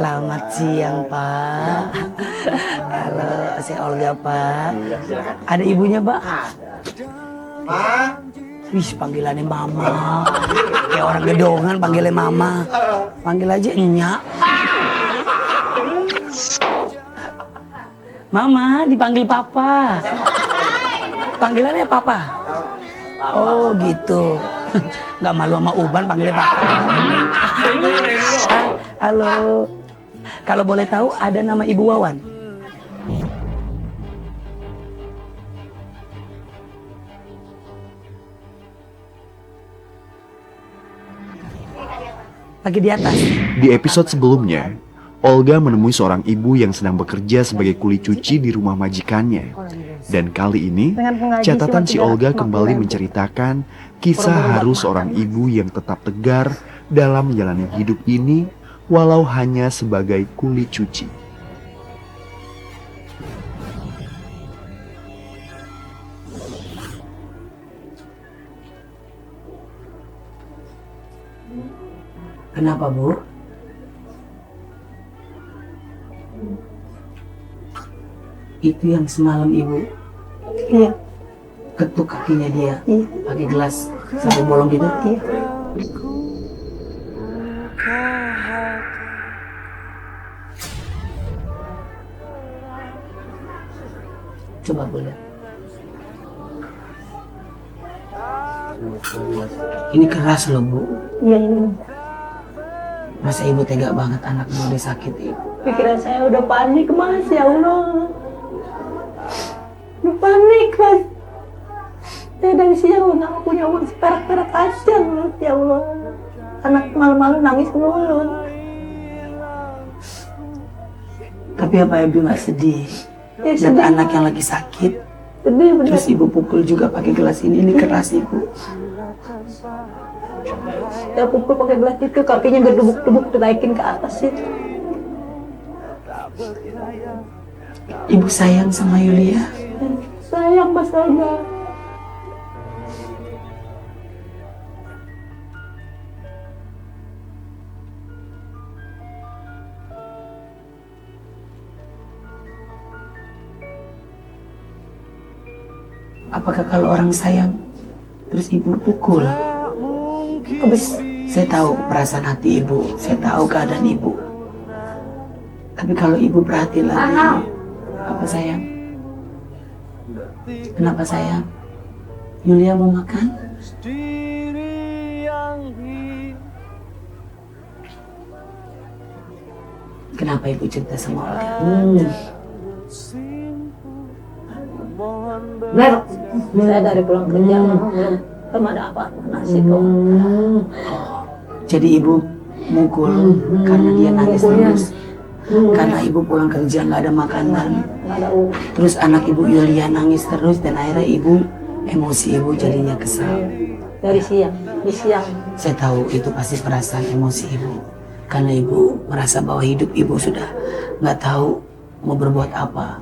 Selamat siang, Pak. Halo, saya Olga, Pak. Ada ibunya, Pak? Wih, panggilannya Mama. Kayak orang gedongan panggilnya Mama. Panggil aja Nyak. Mama, dipanggil Papa. Panggilannya Papa. Oh, gitu. Nggak malu sama Uban panggilnya Papa. Halo. Kalau boleh tahu ada nama Ibu Wawan? Lagi di atas. Di episode sebelumnya, Olga menemui seorang ibu yang sedang bekerja sebagai kuli cuci di rumah majikannya. Dan kali ini, catatan si Olga kembali menceritakan kisah haru seorang ibu yang tetap tegar dalam menjalani hidup ini walau hanya sebagai kuli cuci. Kenapa, Bu? Itu yang semalam Ibu ketuk kakinya dia pakai gelas sampai bolong gitu. Coba boleh. Ini keras loh, Bu. Iya ini. Masa Ibu tega banget anaknya udah sakit, Ibu? Pikiran saya udah panik, Mas. Ya Allah. Udah panik, Mas. Saya dari siang nggak punya uang seperak-perak aja, Mas. Ya Allah. Anak malam-malam nangis mulu. Tapi apa Ibu nggak sedih? Ya, Lihat sedih. anak yang lagi sakit, Sedih bener. terus Ibu pukul juga pakai gelas ini keras, Ibu. Saya pukul pakai gelas itu, kakinya berdubuk-dubuk dinaikin ke atas itu. Ibu sayang sama Yulia. Sayang Mas Olga. Apakah kalau orang sayang, terus Ibu pukul? Habis Saya tahu perasaan hati Ibu, saya tahu keadaan Ibu. Tapi kalau Ibu perhatiin lagi, apa sayang? Kenapa sayang? Yulia mau makan? Kenapa Ibu cerita sama Olga? saya dari pulang kerja belum ada apa nasi kok. Jadi Ibu mukul karena dia nangis terus. Karena Ibu pulang kerja nggak ada makanan. Nggak ada uang. Terus anak Ibu Yulia nangis terus dan akhirnya Ibu emosi, Ibu jadinya kesal. Dari siang, di siang. Saya tahu itu pasti perasaan emosi Ibu. Karena Ibu merasa bahwa hidup Ibu sudah nggak tahu mau berbuat apa.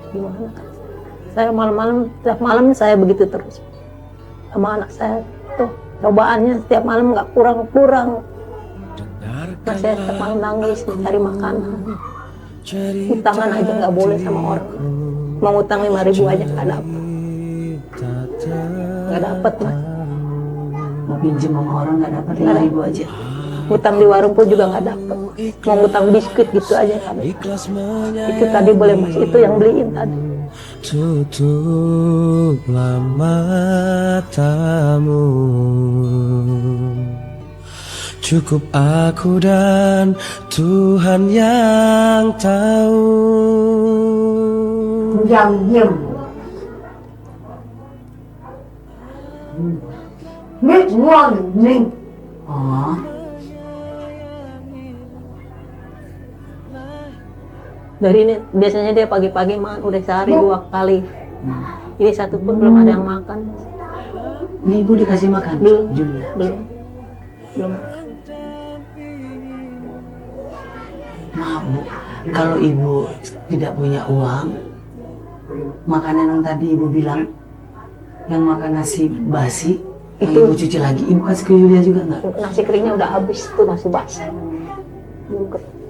Gimana? Saya malam-malam, setiap malam saya begitu terus sama anak saya tuh. Cobaannya setiap malam nggak kurang-kurang. Nah, saya setiap malam nangis mencari makanan. Utangan aja nggak boleh sama orang. Mau utang 5.000 aja nggak dapat. Nggak dapat, Mas. Mau pinjam sama orang nggak dapat 5.000 aja. Utang di warung pun juga nggak dapat. Mau utang biskuit gitu aja nggak dapat. Itu tadi boleh Mas, itu yang beliin tadi. Tutuplah matamu, cukup aku dan Tuhan yang tahu. Yang nhầm biết ngon ninh Oh, Dari ini biasanya dia pagi-pagi makan udah sehari 2 kali. Ini satu pun belum ada yang makan. ini Ibu dikasih makan? Belum. Julia. Belum. Maaf Bu, kalau Ibu tidak punya uang, makanan yang tadi Ibu bilang, yang makan nasi basi, Itu Ibu cuci lagi, ibu kasih ke Yulia juga nggak? nasi keringnya udah habis tuh, masih basah.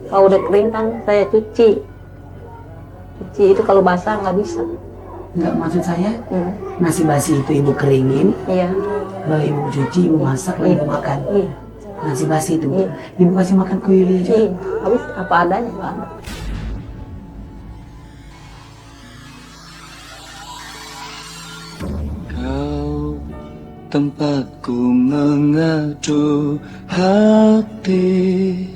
Kalau udah kering kan saya cuci. Cuci itu kalau basah nggak bisa. Nggak, maksud saya Hmm. nasi basi itu ibu keringin, Iya. lalu ibu cuci, ibu masak, lalu ibu makan. Iya. Nasi basi itu, Iya. ibu kasih makan ke Yulia juga. Iya. Habis apa adanya nggak ada. Kau tempatku mengadu hati,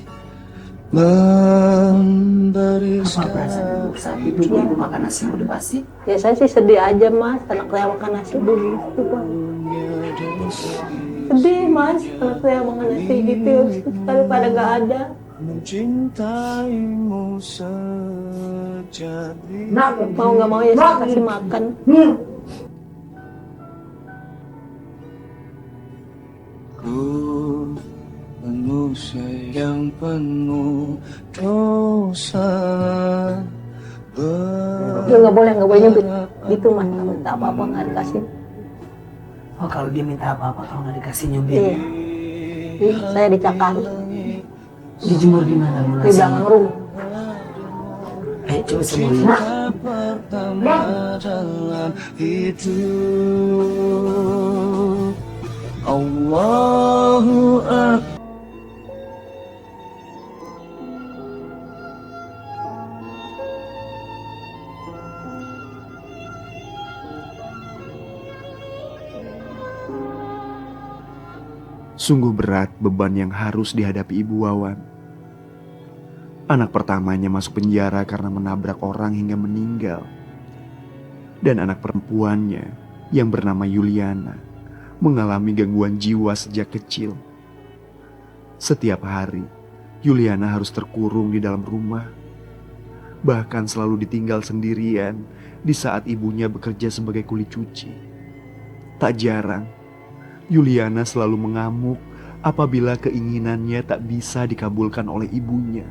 memberi Apa perasaan ibu saat itu ibu makan nasi yang udah basi? Ya saya sih sedih aja mas, anak saya makan nasi dulu gitu Pak. Sedih mas, anak saya makan nasi gitu, daripada nggak ada. mencintaimu sejati. Mau nggak mau ya saya kasih makan. Ku manusia yang penuh dosa. Ya nggak boleh nyebut gitu mas, minta apa-apa nggak dikasih. Oh, kalau dia minta apa-apa kalau nggak dikasih nyubit. Iya. Iya, saya dicakar Dijemur di mana bu di nasi? belakang rumah. Ayo coba semuanya. Pertama dalam hidup, Allahu Akbar. Sungguh berat beban yang harus dihadapi Ibu Wawan. Anak pertamanya masuk penjara karena menabrak orang hingga meninggal. Dan anak perempuannya yang bernama Yuliana mengalami gangguan jiwa sejak kecil. Setiap hari, Yuliana harus terkurung di dalam rumah. Bahkan selalu ditinggal sendirian di saat ibunya bekerja sebagai kuli cuci. Tak jarang, Yuliana selalu mengamuk apabila keinginannya tak bisa dikabulkan oleh ibunya.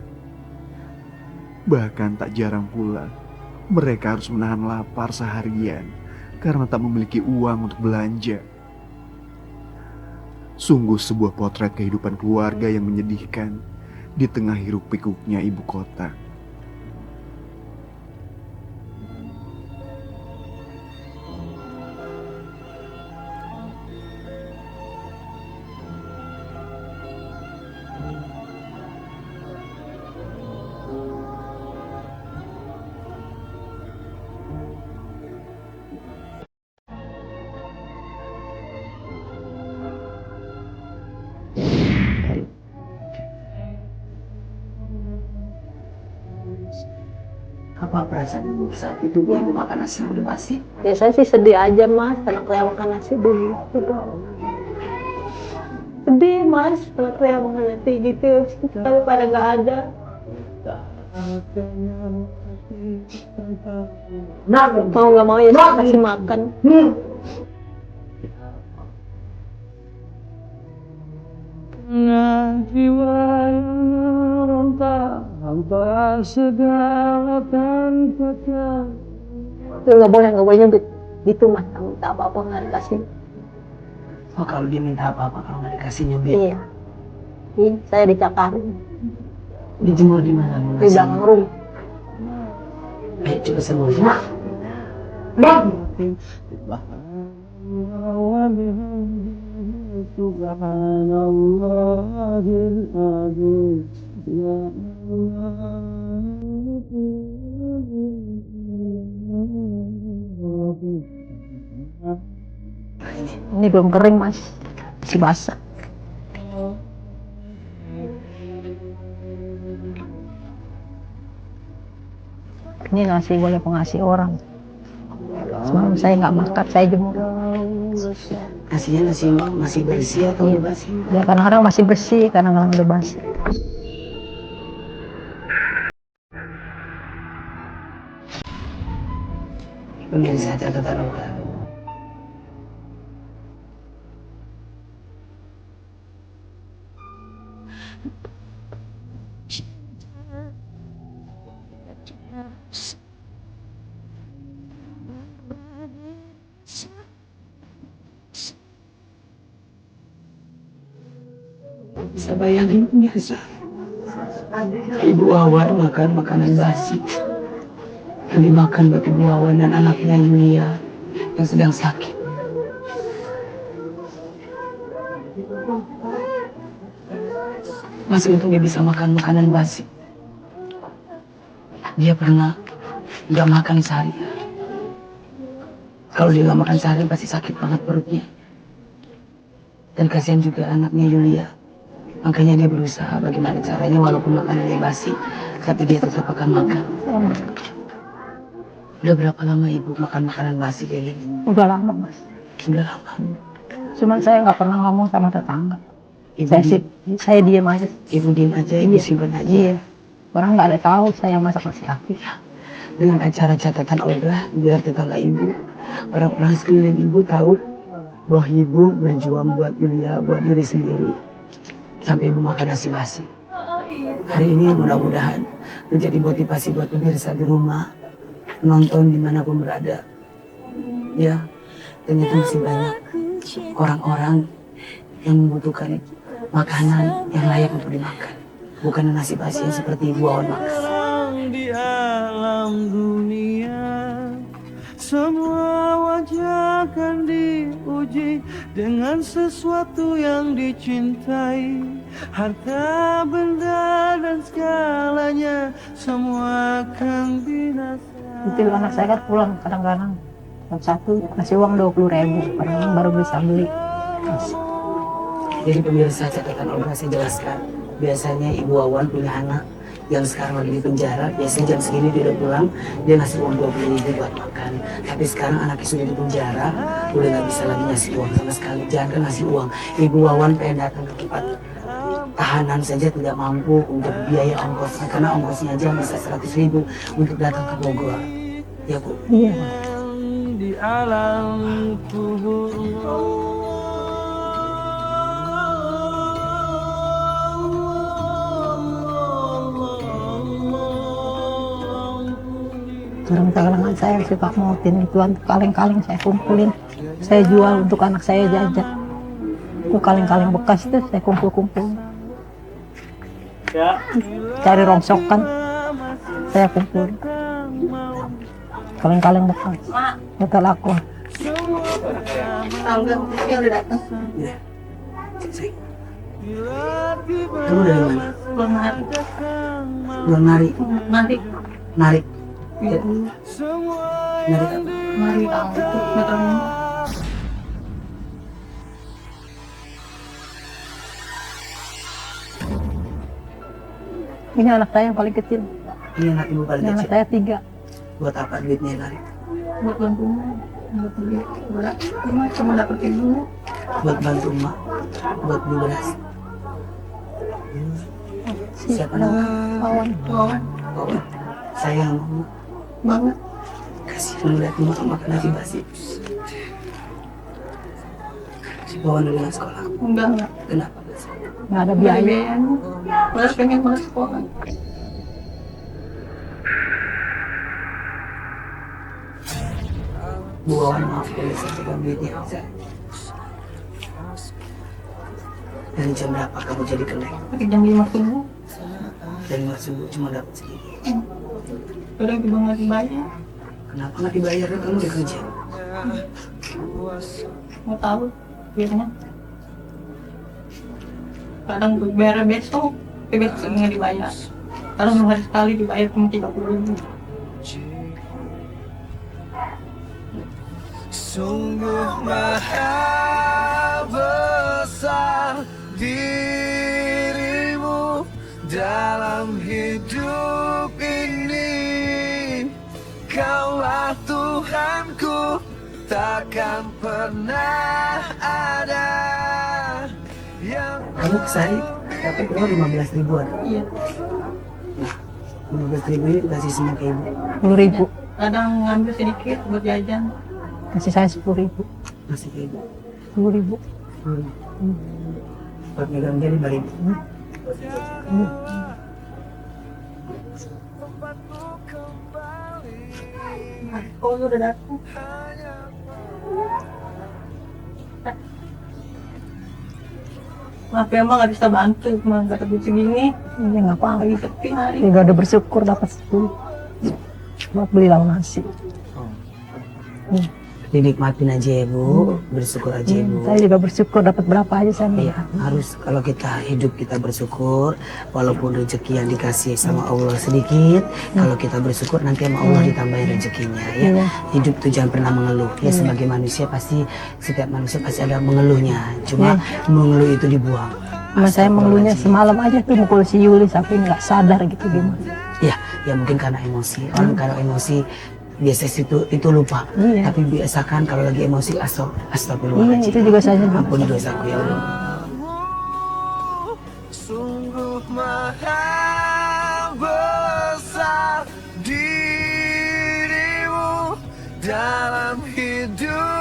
Bahkan tak jarang pula, mereka harus menahan lapar seharian karena tak memiliki uang untuk belanja. Sungguh sebuah potret kehidupan keluarga yang menyedihkan di tengah hiruk-pikuknya ibu kota. Apa perasaan ibu saat itu ibu makan nasi yang udah basi? Ya saya sih sedih aja mas, anak saya makan nasi dulu gitu. Sedih mas, anak saya makan nasi gitu, daripada nggak ada. Mau nggak mau ya saya kasih makan. Itu nggak boleh nyebut gitu mas, minta apa-apa nggak dikasih. Oh, kalau dia minta apa-apa kalau nggak dikasih nyubit. Iya. Iya, saya dicakar Dijemur di mana bu di nasi? belakang rumah. Ayo coba semuanya. Ini belum kering mas, masih basah. Ini nasi boleh pengasih orang. Semalam saya nggak makan, saya jemur. Nasinya masih bersih atau udah basi? Ya kadang-kadang masih bersih, kadang-kadang udah basi. Pemirsa catatan Olga. Bisa bayangin biasa. Ibu Wawan makan makanan basi. Yang dimakan buat Ibu Wawan dan anaknya Yulia yang sedang sakit. Masih untung dia bisa makan makanan basi. Dia pernah nggak makan sehari. Kalau dia nggak makan sehari pasti sakit banget perutnya. Dan kasihan juga anaknya Yulia. Makanya dia berusaha bagaimana caranya walaupun makanannya basi, tapi dia tetap akan makan. Udah berapa lama ibu makan makanan basi kayak gini? Udah lama mas. Udah lama. Cuman saya nggak pernah ngomong sama tetangga. Ibu Saya diam aja. Ibu diem aja, ibu simpan aja. Iya. Orang nggak ada tahu saya masak nasi kaki. Dengan acara catatan Olga, biar tetangga ibu, orang-orang sekeliling ibu tahu bahwa ibu berjuang buat Yulia, buat diri sendiri. Sampai ibu makan nasi basi. Hari ini mudah-mudahan menjadi motivasi buat pemirsa di rumah, nonton dimanapun berada. Ya, ternyata masih banyak orang-orang yang membutuhkan makanan yang layak untuk dimakan. Bukan nasi basi yang seperti Ibu Wawan makan. Di alam dunia semua wajah akan diuji dengan sesuatu yang dicintai. Harta, benda, dan segalanya semua akan binasa. Itu anak saya kan pulang kadang-kadang jam 1 ngasih uang 20.000, kadang baru bisa beli. Jadi pemirsa catatan Olga saya jelaskan. Biasanya Ibu Wawan punya anak yang sekarang lagi di penjara. Biasanya jam segini dia udah pulang, dia ngasih uang 20.000 buat makan. Tapi sekarang anaknya sudah di penjara, udah nggak bisa lagi ngasih uang sama sekali. Jangan kan ngasih uang. Ibu Wawan pengen datang ke tempat tahanan saja tidak mampu untuk biaya ongkosnya, karena ongkosnya aja bisa 100.000 untuk datang ke Bogor. Ya Bu? Iya. Di alam kubur. Kadang-kadang saya suka ngautin ituan, kaleng-kaleng saya kumpulin. Saya jual untuk anak saya jajan. Itu kaleng-kaleng bekas itu saya kumpul-kumpul. Cari rongsokan, saya kumpul. Kaleng-kaleng bekas. Kata laku. Ya. Saya. Kamu dari mana? Luar nari. Narik. Narik. Ya. Narik apa? Narik itu. Ini anak saya yang paling kecil. Ini anak ibu paling Ini anak kecil. saya 3. Buat apa duitnya narik? Buat bantu buat beli berat. Cuma dapetin dulu. Buat bantu emak, buat beli beras. Siapa nama? Wawan. Wawan. Sayang emak. Banget. Kasihan melihat emak makan nasi basi. Si Wawan udah nggak sekolah. Enggak. Kenapa nggak sekolah? Nggak ada biaya. Malah pengen banget sekolah. Bu Wawan, maaf boleh saya pegang duitnya. Dari jam berapa kamu jadi kelek? Pakai jam 5 subuh. Dari Mas Subuh cuma dapat segini. Udah juga nggak dibayar. Kenapa nggak dibayar? Kan kamu udah kerja. Mau tahu biasanya. Kadang bayar besok, tapi besok nggak dibayar. Kadang 2 hari sekali dibayar cuma 30.000. Sungguh maha besar dirimu dalam hidup ini. Kaulah Tuhanku, takkan pernah ada yang... Kamu kesari dapat uang 15.000-an. Iya. Nah, 15.000 ini kasih semua ke ibu. 10.000. Kadang ngambil sedikit buat jajan. Kasih saya 10.000. Masih ke ibu. 10.000. Buat megang dia 5.000. Oh, udah datang. Maaf ya Mbak, nggak bisa bantu, cuma nggak tapi segini. Ya nggak apa-apa. Lagi sepi hari. Juga udah bersyukur dapat 10. Buat beli lauk nasi. Dinikmatin aja ya Bu, bersyukur aja ya Bu. Saya juga bersyukur dapat berapa aja saya. Iya, harus kalau kita hidup kita bersyukur, walaupun rezeki yang dikasih sama Allah sedikit, kalau kita bersyukur nanti sama Allah ditambahin rezekinya ya. Iya. Hidup tuh jangan pernah mengeluh. Ya sebagai manusia pasti setiap manusia pasti ada mengeluhnya. Cuma mengeluh itu dibuang. Mas saya mengeluhnya semalam aja tuh mukul si Yuli sampai nggak sadar gitu gimana. Ya, ya mungkin karena emosi. Orang kalau emosi biasa itu lupa. Iya. Tapi biasakan kalau lagi emosi Iya, astagfirullahaladzim. itu juga saya juga. Ampuni dosaku ya Allah. Sungguh maha besar dirimu dalam hidup